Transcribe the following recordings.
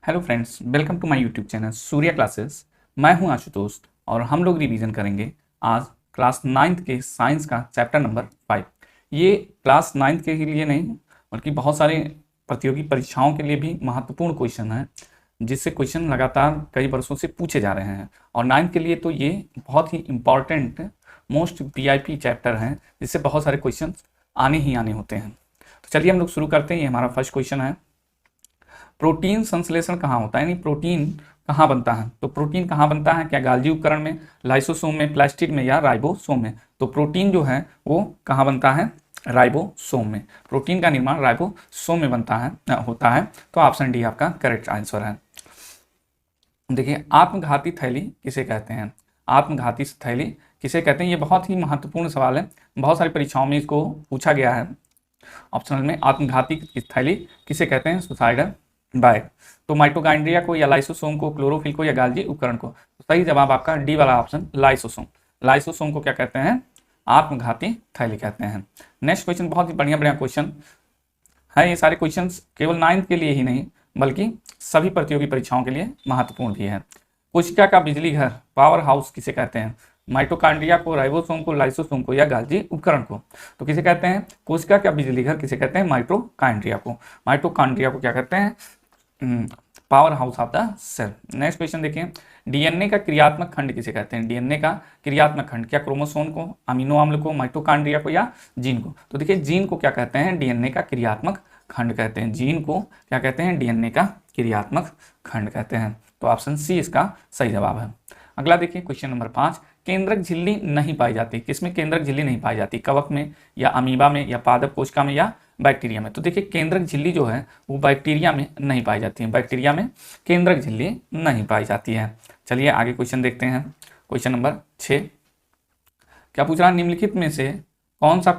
Hello friends, welcome to my YouTube channel Surya classes. मैं हूं आशुतोष और हम लोग रिवीजन करेंगे आज क्लास 9th के साइंस का चैप्टर नंबर 5। ये क्लास 9th के लिए नहीं बल्कि बहुत सारे प्रतियोगी परीक्षाओं के लिए भी महत्वपूर्ण क्वेश्चन है, जिससे क्वेश्चन लगातार कई वर्षों से पूछे जा रहे हैं। और 9th के लिए तो ये बहुत ही इम्पॉर्टेंट मोस्ट वीआईपी चैप्टर है, जिससे बहुत सारे क्वेश्चन आने ही आने होते हैं। तो चलिए हम लोग शुरू करते हैं। ये हमारा फर्स्ट क्वेश्चन है, प्रोटीन संश्लेषण कहाँ होता है, यानी प्रोटीन कहाँ बनता है। तो प्रोटीन कहाँ बनता है, क्या गाल्जी उपकरण में, लाइसोसोम में, प्लास्टिड में या राइबोसोम में। तो प्रोटीन जो है वो कहाँ बनता है, राइबोसोम में। प्रोटीन का निर्माण राइबोसोम में बनता है होता है। तो ऑप्शन डी आपका करेक्ट आंसर है। देखिए, आत्मघाती थैली किसे कहते हैं, आत्मघाती थैली किसे कहते हैं, ये बहुत ही महत्वपूर्ण सवाल है। बहुत सारी परीक्षाओं में इसको पूछा गया है ऑप्शनल में। आत्मघाती थैली किसे कहते हैं, सुसाइडल बैग। तो माइटोकॉन्ड्रिया को या लाइसोसोम को, क्लोरोफिल को या गाल्जी उपकरण को। तो सही जवाब आपका डी वाला ऑप्शन, लाइसोसोम। लाइसोसोम को क्या कहते हैं, आत्मघाती थैली कहते हैं। नेक्स्ट क्वेश्चन बहुत ही बढ़िया बढ़िया क्वेश्चन है। ये सारे क्वेश्चन केवल 9th के लिए ही नहीं बल्कि सभी प्रतियोगी परीक्षाओं के लिए महत्वपूर्ण भी है। कोशिका का बिजली घर, पावर हाउस किसे कहते हैं, माइटोकॉन्ड्रिया को, राइबोसोम को, लाइसोसोम को या गाल्जी उपकरण को। तो किसे कहते हैं, कोशिका का बिजली घर किसे कहते हैं, माइटोकॉन्ड्रिया को। माइटोकॉन्ड्रिया को क्या कहते हैं, power house of the cell. Next question देखिए, डीएनए का क्रियात्मक खंड किसे कहते हैं, डीएनए का क्रियात्मक खंड, क्या क्रोमोसोम को, अमीनो अम्ल को, माइटोकॉन्ड्रिया को या जीन को। तो देखिए, जीन को क्या कहते हैं, डीएनए का क्रियात्मक खंड कहते हैं। जीन को क्या कहते हैं, डीएनए का क्रियात्मक खंड कहते हैं। तो ऑप्शन सी इसका सही जवाब है। अगला देखिए क्वेश्चन नंबर 5, केंद्रक झिल्ली नहीं पाई जाती। किसमें केंद्रक झिल्ली नहीं पाई जाती, कवक में या अमीबा में या पादप कोशिका में या बैक्टीरिया में। तो देखिए, केंद्रक झिल्ली जो है वो बैक्टीरिया में नहीं पाई जाती है, बैक्टीरिया में केंद्रक झिल्ली नहीं पाई जाती है। चलिए आगे क्वेश्चन देखते हैं। क्वेश्चन नंबर 6, क्या पूछ रहा है, निम्नलिखित में से कौन सा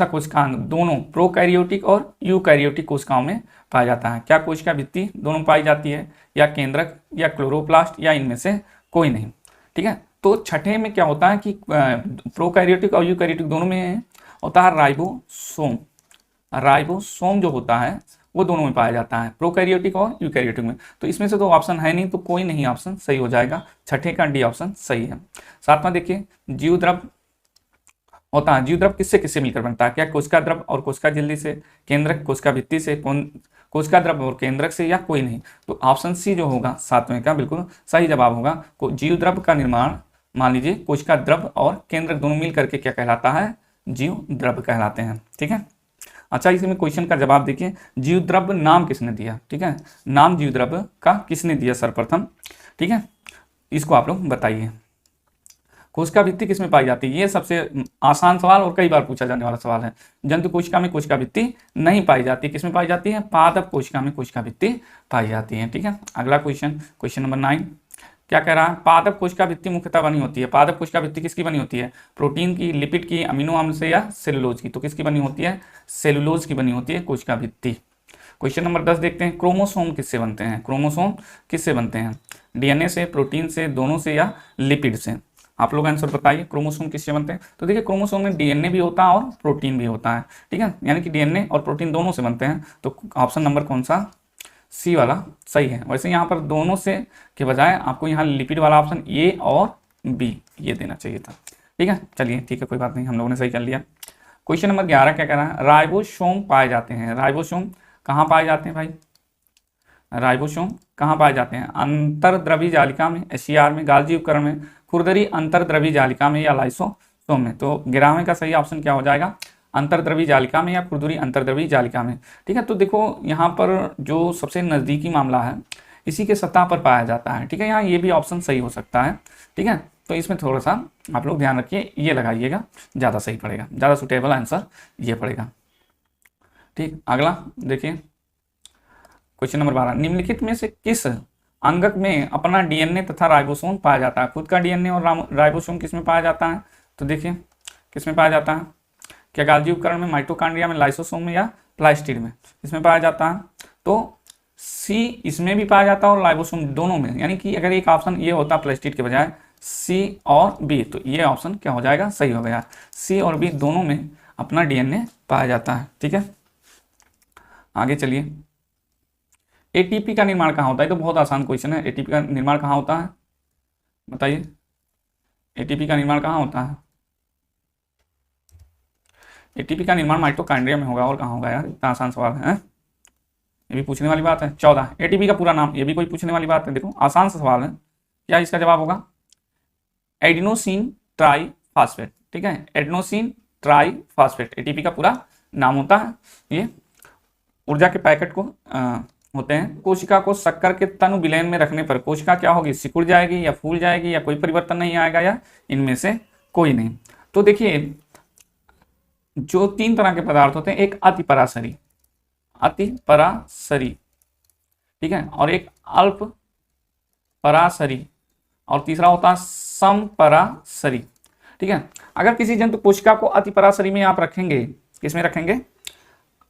कोशिकांग दोनों प्रोकैरियोटिक और यूकैरियोटिक कोशिकाओं में पाया जाता है। क्या कोशिका भित्ति दोनों पाई जाती है, या केंद्रक या क्लोरोप्लास्ट या इनमें से कोई नहीं। ठीक है, तो छठे में क्या होता है कि प्रोकैरियोटिक और यूकैरियोटिक दोनों में होता है राइबोसोम। राइबोसोम जो होता है वो दोनों में पाया जाता है, प्रोकैरियोटिक और यूकैरियोटिक में। तो इसमें से तो ऑप्शन है नहीं, तो कोई नहीं ऑप्शन सही हो जाएगा। छठे का डी ऑप्शन सही है। सातवां देखिए, जीवद्रव होता है, जीवद्रव किससे किससे मिलकर बनता है, क्या कोशिका द्रव और कोशिका झिल्ली से, केंद्रक कोशिका भित्ति से, कोशिका द्रव और केंद्रक से, या कोई नहीं। तो ऑप्शन सी जो होगा सातवें का बिल्कुल सही जवाब होगा। जीवद्रव का निर्माण मान लीजिए कोशिका द्रव और केंद्रक दोनों मिल करके क्या कहलाता है, जीव द्रव कहलाते हैं। ठीक है, अच्छा इसमें क्वेश्चन का जवाब देखिए, जीव द्रव नाम किसने दिया। ठीक है, नाम जीव द्रव का किसने दिया सर्वप्रथम। ठीक है, इसको आप लोग बताइए। कोशिका भित्ति किसमें पाई जाती है, ये सबसे आसान सवाल और कई बार पूछा जाने वाला सवाल है। जंतु कोशिका में कोशिका भित्ति नहीं पाई जाती, किसमें पाई जाती है, पादप कोशिका में कोशिका भित्ति पाई जाती है। ठीक है, अगला क्वेश्चन, क्वेश्चन नंबर 9, क्या कह रहा है, पादप कोशिका भित्ति मुख्यतः बनी होती है। पादप कोशिका भित्ति किसकी बनी होती है, प्रोटीन की, लिपिड की, अमीनो अम्ल से या सेलुलोज की। तो किसकी बनी होती है, सेलुलोज की बनी होती है कोशिका भित्ति। क्वेश्चन नंबर 10 देखते हैं, क्रोमोसोम किससे बनते हैं, क्रोमोसोम किससे बनते हैं, डीएनए से, प्रोटीन से, दोनों से या लिपिड से। आप लोग आंसर बताइए, क्रोमोसोम किससे बनते हैं। तो देखिए, क्रोमोसोम में डीएनए भी होता है और प्रोटीन भी होता है। ठीक है, यानी कि डीएनए और प्रोटीन दोनों से बनते हैं। तो ऑप्शन नंबर कौन सा, सी वाला सही है। वैसे यहाँ पर दोनों से के बजाय आपको यहाँ लिपिड वाला ऑप्शन ए और बी ये देना चाहिए था। ठीक है, चलिए ठीक है, कोई बात नहीं, हम लोगों ने सही कर लिया। क्वेश्चन नंबर 11 क्या कह रहा है, राइबोसोम पाए जाते हैं। राइबोसोम कहाँ पाए जाते हैं भाई, राइबोसोम कहाँ पाए जाते हैं, अंतर्द्रवी जालिका में, एचसीआर में, गाल्जी उपकरण में, खुरदरी अंतर्द्रवी जालिका में या लाइसोसोम में। तो 11वें का सही ऑप्शन क्या हो जाएगा, अंतर्द्रवी जालिका में या खुरदरी अंतर्द्रवी जालिका में। ठीक है, तो देखो यहाँ पर जो सबसे नज़दीकी मामला है इसी के सतह पर पाया जाता है। ठीक है, यहाँ ये भी ऑप्शन सही हो सकता है। ठीक है, तो इसमें थोड़ा सा आप लोग ध्यान रखिए, ये लगाइएगा, ज़्यादा सही पड़ेगा, ज़्यादा सुटेबल आंसर ये पड़ेगा। ठीक, अगला देखिए क्वेश्चन नंबर 12, निम्नलिखित में से किस अंगक में अपना डीएनए तथा राइबोसोम पाया जाता है। खुद का डीएनए और राइबोसोम किस में पाया जाता है, तो देखिए किस में पाया जाता है, क्या गाल्जी उपकरण में, माइटोकॉन्ड्रिया में, लाइसोसोम में या प्लास्टिड में, इसमें पाया जाता है। तो सी इसमें भी पाया जाता है और राइबोसोम दोनों में, यानी कि अगर एक ऑप्शन ये होता प्लास्टिड के बजाय सी और बी, तो ये ऑप्शन क्या हो जाएगा, सही हो गया। सी और बी दोनों में अपना डीएनए पाया जाता है। ठीक है, आगे चलिए, एटीपी का निर्माण कहाँ होता है? तो बहुत आसान क्वेश्चन है। एटीपी का निर्माण कहाँ होता है बताइए? एटीपी का निर्माण कहाँ होता है? एटीपी का निर्माण माइटोकॉन्ड्रिया में होगा, और कहाँ होगा यार? इतना आसान सवाल है, ये भी पूछने वाली बात है। 14 एटीपी का पूरा नाम, ये भी कोई पूछने वाली बात है। देखो आसान सा सवाल है, क्या इसका जवाब होगा? Adenosine triphosphate. ठीक है, एडिनोसिन ट्राइफॉस्फेट एटीपी का पूरा नाम होता है। ये ऊर्जा के पैकेट को होते हैं। कोशिका को शक्कर के तनु विलयन में रखने पर कोशिका क्या होगी? सिकुड़ जाएगी या फूल जाएगी, या कोई परिवर्तन नहीं आएगा, या इनमें से कोई नहीं। तो देखिए जो 3 तरह के पदार्थ होते हैं, एक अतिपराशरी, ठीक है, और एक अल्प पराशरी, और तीसरा होता है समपराशरी। ठीक है, अगर किसी जंतु कोशिका को अतिपराशरी में आप रखेंगे, किसमें रखेंगे?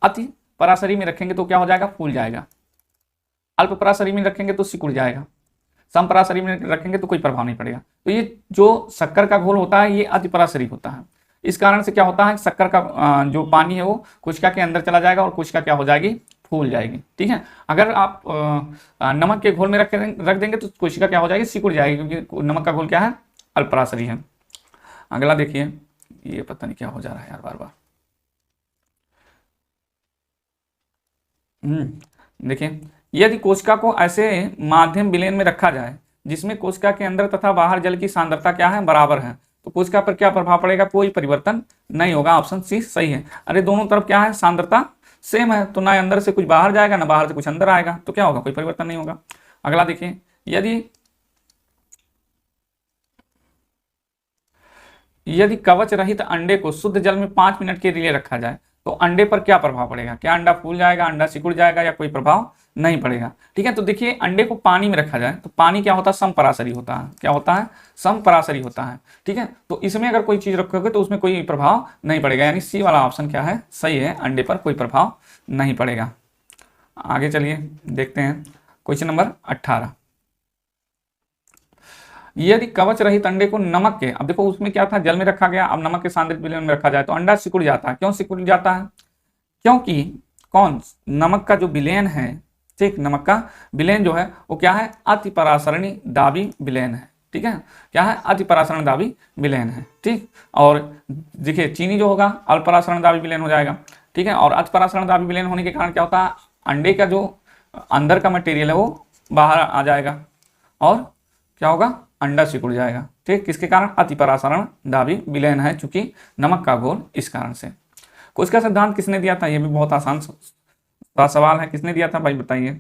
अति पराशरी में रखेंगे तो क्या हो जाएगा? फूल जाएगा। अल्प पराशरी में रखेंगे तो सिकुड़ जाएगा। समपराशरी में रखेंगे तो कोई प्रभाव नहीं पड़ेगा। तो ये जो शक्कर का घोल होता है ये अति पराशरी होता है। इस कारण से क्या होता है? शक्कर का जो पानी है वो कोशिका के अंदर चला जाएगा और कोशिका क्या हो जाएगी? फूल जाएगी। ठीक है, अगर आप नमक के घोल में रख देंगे तो कोशिका क्या हो जाएगी? सिकुड़ जाएगी, क्योंकि नमक का घोल क्या है? अल्प पराशरी है। अगला देखिए, ये पता नहीं क्या हो जा रहा है यार बार बार। देखिए, यदि कोशिका को ऐसे माध्यम विलयन में रखा जाए जिसमें कोशिका के अंदर तथा बाहर जल की सांद्रता क्या है? बराबर है, तो कोशिका पर क्या प्रभाव पड़ेगा? कोई परिवर्तन नहीं होगा। ऑप्शन सी सही है। अरे दोनों तरफ क्या है? सांद्रता सेम है, तो ना अंदर से कुछ बाहर जाएगा ना बाहर से कुछ अंदर आएगा, तो क्या होगा? कोई परिवर्तन नहीं होगा। अगला देखिए, यदि कवच रहित अंडे को शुद्ध जल में 5 मिनट के लिए रखा जाए तो अंडे पर क्या प्रभाव पड़ेगा? क्या अंडा फूल जाएगा, अंडा सिकुड़ जाएगा, या कोई प्रभाव नहीं पड़ेगा? ठीक है, तो देखिए अंडे को पानी में रखा जाए तो पानी क्या होता है? समपराशरी होता है। क्या होता है? समपराशरी होता है। ठीक है, तो इसमें अगर कोई चीज रखोगे तो उसमें कोई प्रभाव नहीं पड़ेगा, यानी सी वाला ऑप्शन क्या है? सही है, अंडे पर कोई प्रभाव नहीं पड़ेगा। आगे चलिए देखते हैं क्वेश्चन नंबर 18। यदि कवच रहित अंडे को नमक के, अब देखो उसमें क्या था? जल में रखा गया, अब नमक के सांद्रित विलयन में रखा जाए तो अंडा सिकुड़ जाता है। क्यों सिकुड़ जाता है? क्योंकि कौन? नमक का जो विलयन है, ठीक, नमक का विलयन जो है वो क्या है? अति पराशरणी दाबी विलयन है। ठीक है, क्या है? अति पराशरण दाबी विलयन है। ठीक, और देखिए चीनी जो होगा अल्प पराशरण दाबी विलयन हो जाएगा। ठीक है, और अति पराशरण दाबी विलयन होने के कारण क्या होता है? अंडे का जो अंदर का मटेरियल है वो बाहर आ जाएगा, और क्या होगा? अंडा सिकुड़ जाएगा। ठीक, किसके कारण? अति पराशरण दाबी विलयन है, चूंकि नमक का घोल, इस कारण से। कोशिका सिद्धांत किसने दिया था? ये भी बहुत आसान सवाल है। किसने दिया था भाई बताइए?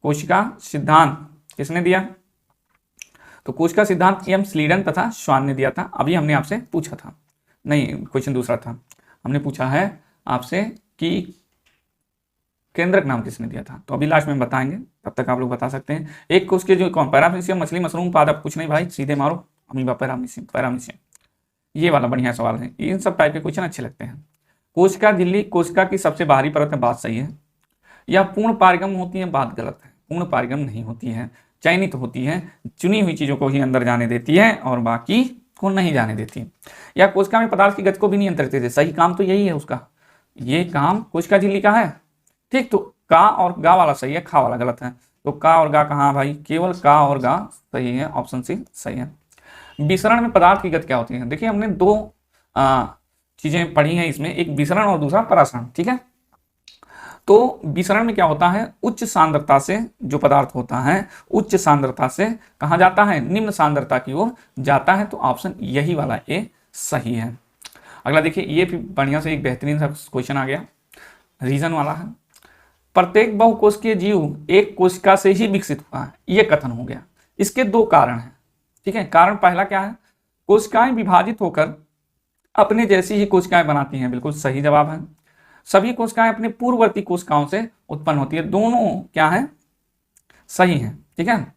कोशिका सिद्धांत किसने दिया? तो कोशिका सिद्धांत एम स्लीडन तथा श्वान ने दिया था। अभी हमने आपसे पूछा था, नहीं क्वेश्चन दूसरा था, हमने पूछा है आपसे कि केंद्रक नाम किसने दिया था, तो अभी लास्ट में बताएंगे, तब तक आप लोग बता सकते हैं। एक उसके जो पैरामीशियम, मछली, मशरूम, पादप, कुछ नहीं भाई, सीधे मारो अमीबा, पैरामीशियम, ये वाला बढ़िया सवाल है। इन सब टाइप के क्वेश्चन अच्छे लगते हैं। कोशिका झिल्ली कोशिका की सबसे बाहरी परत है, बात सही है। या पूर्ण पारगम होती है, बात गलत है। पूर्ण पारगम नहीं होती है, चयनित होती है, चुनी हुई चीजों को ही अंदर जाने देती है और बाकी को नहीं जाने देती। या कोशिका में पदार्थ की गति को भी नियंत्रित करती है, सही काम तो यही है उसका, ये काम कोशिका झिल्ली का है। ठीक, तो का और गा वाला सही है, खा वाला गलत है। तो का और गा कहाँ भाई? केवल का और गा सही है, ऑप्शन सी सही है। विसरण में पदार्थ की गति क्या होती है? देखिए हमने 2 चीजें पढ़ी हैं इसमें, एक विसरण और दूसरा परासरण। ठीक है, तो विसरण में क्या होता है? उच्च सांद्रता से जो पदार्थ होता है उच्च सांद्रता से कहाँ जाता है? निम्न सांद्रता की ओर जाता है। तो ऑप्शन यही वाला ए सही है। अगला देखिए, ये भी बढ़िया से एक बेहतरीन सा क्वेश्चन आ गया, रीजन वाला है। प्रत्येक बहुकोशिकीय जीव एक कोशिका से ही विकसित हुआ है, ये कथन हो गया। इसके 2 कारण हैं। ठीक है, कारण पहला क्या है? कोशिकाएं विभाजित होकर अपने जैसी ही कोशिकाएं बनाती हैं, बिल्कुल सही जवाब है। सभी कोशिकाएं अपने पूर्ववर्ती कोशिकाओं से उत्पन्न होती है, दोनों क्या है? सही है। ठीक है,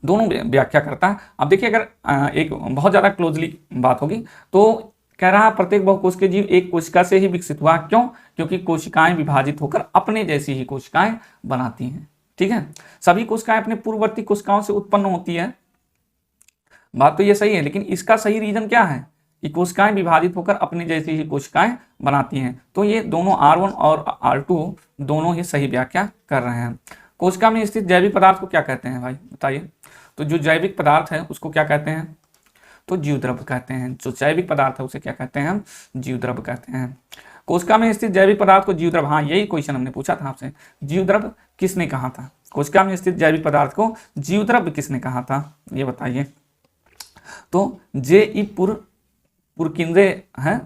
दोनों व्याख्या करता है। अब देखिए अगर एक बहुत ज्यादा क्लोजली बात होगी तो कह रहा है प्रत्येक बहुकोशिकीय जीव एक कोशिका से ही विकसित हुआ। क्यों? क्योंकि कोशिकाएं विभाजित होकर अपने जैसी ही कोशिकाएं बनाती हैं। ठीक है, सभी कोशिकाएं अपने पूर्ववर्ती कोशिकाओं से उत्पन्न होती है, बात तो ये सही है, लेकिन इसका सही रीजन क्या है? कि कोशिकाएं विभाजित होकर अपनी जैसी ही कोशिकाएं बनाती हैं। तो ये दोनों R1 और R2 दोनों ही सही व्याख्या कर रहे हैं। कोशिका में स्थित जैविक पदार्थ को क्या कहते हैं भाई बताइए? तो जो जैविक पदार्थ है उसको क्या कहते हैं? तो जीवद्रव्य कहते हैं। जो जैविक पदार्थ है उसे क्या कहते हैं? हम जीवद्रव्य कहते हैं। कोशिका में स्थित जैविक पदार्थ को जीवद्रव्य, हाँ यही क्वेश्चन हमने पूछा था आपसे, जीवद्रव्य किसने कहा था? कोशिका में स्थित जैविक पदार्थ को जीवद्रव्य किसने कहा था ये बताइए? तो J.E. पुरकिंजे हैं,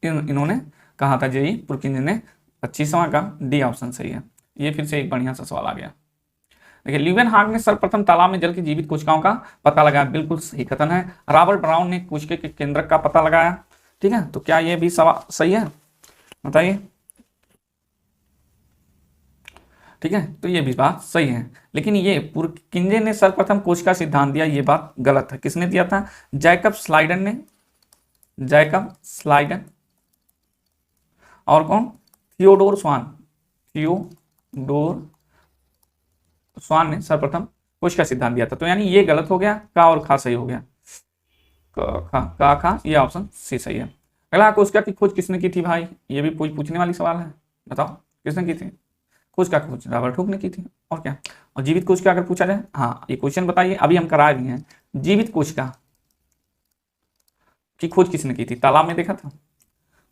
इन्होंने कहा था, J.E. पुरकिंजे ने। 25वां का डी ऑप्शन सही है। ये फिर से एक बढ़िया सा सवाल आ गया। देखिए ल्यूवेनहॉक ने सर्वप्रथम तालाब में जल की जीवित कोशिकाओं का पता लगाया, बिल्कुल सही कथन है। रॉबर्ट ब्राउन ने कोशिका के केंद्रक का पता लगाया, ठीक है। तो क्या ये भी सवाल सही है बताइए? ठीक है, तो ये भी बात सही है। लेकिन ये पुरकिंजे ने सर्वप्रथम कोशिका सिद्धांत दिया, ये बात गलत है। किसने दिया था? जैकब स्लाइडन ने। जैकब स्लाइडन और कौन? थियोडोर स्वान। थियोडोर स्वान ने सर्वप्रथम कोशिका सिद्धांत दिया था। तो यानी ये गलत हो गया, का और खा सही हो गया। खा ये ऑप्शन सी सही है। अगला, कोशिका की खोज किसने की थी भाई? ये भी पूछने वाली सवाल है, बताओ किसने की थी कोशिका की खोज? रॉबर्ट हुक ने की थी। और क्या? और जीवित कोशिका अगर पूछा जाए, हाँ ये क्वेश्चन बताइए, अभी हम कराए भी हैं। जीवित कोशिका की खोज किसने की थी? तालाब में देखा था,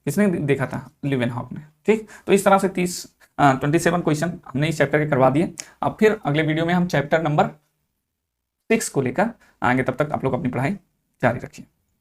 किसने देखा था? ल्यूवेनहॉक ने। ठीक, तो इस तरह से 27 क्वेश्चन हमने इस चैप्टर के करवा दिए। अब फिर अगले वीडियो में हम चैप्टर नंबर 6 को लेकर आएंगे। तब तक आप लोग अपनी पढ़ाई जारी रखिए।